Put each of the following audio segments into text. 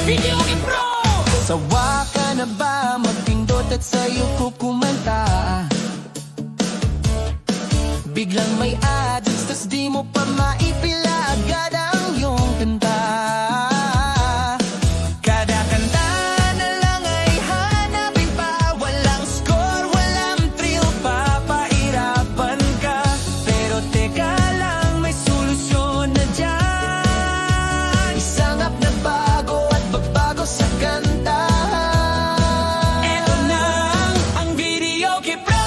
Videoke Pro! Sawa ka na ba magpindot at sa'yo kukumanta? Biglang may ads, tas di mo pa maipila agad ang iyong kanta. Kada kanta na lang ay hanapin pa. Walang score, walang thrill, papahirapan ka. Pero teka lang, may solusyon na dyan. Isang app na bago at magbago sa kanta. Eto na ang Videoke Pro.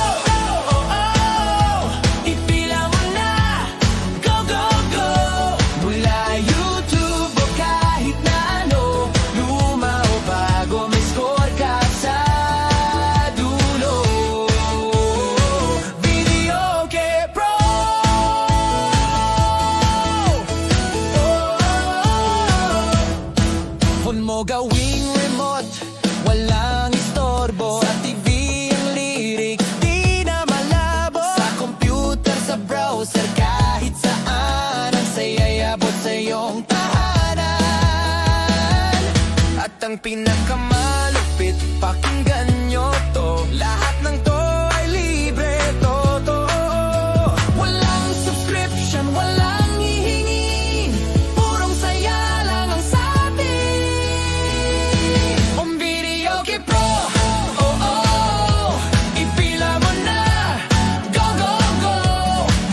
Ipila mo na, go, go, go. Mula YouTube o kahit na ano, luma o bago, may score ka sa dulo. Videoke Pro. Phone mo gawing remote, walang istorbo. Sa TV ang lyrics, di na malabo. Sa computer, sa browser, kahit saan, ang saya'y abot sa iyong tahanan. At ang pinakamalupit, pakinggan nyo to, lahat ng to ay libre, totoo. Walang subscription, walang hihingin, purong saya lang ang satin. Ang Videoke Pro, ipila mo na, go, go, go.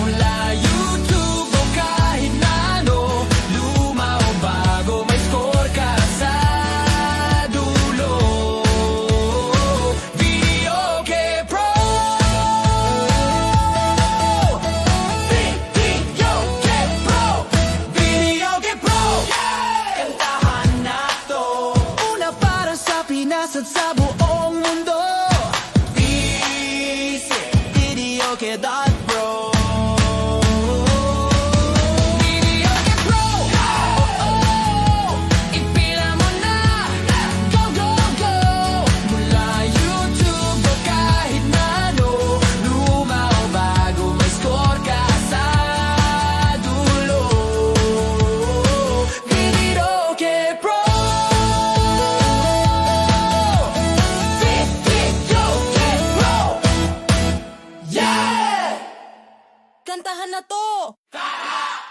Mula YouTube o kahit na ano, luma o bago, may score ka sa dulo. Videoke Pro. Videoke Pro. Videoke Pro. Kantahan na to, una para sa Pinas at sa buong mundo. Visit Videoke.pro. Videoke Pro. Ipila mo na, go, go, go. Mula YouTube o kahit na ano, luma o bago, may score ka sa dulo. Videoke Pro. Videoke Pro. Yeah! Kantahan na to! Tara!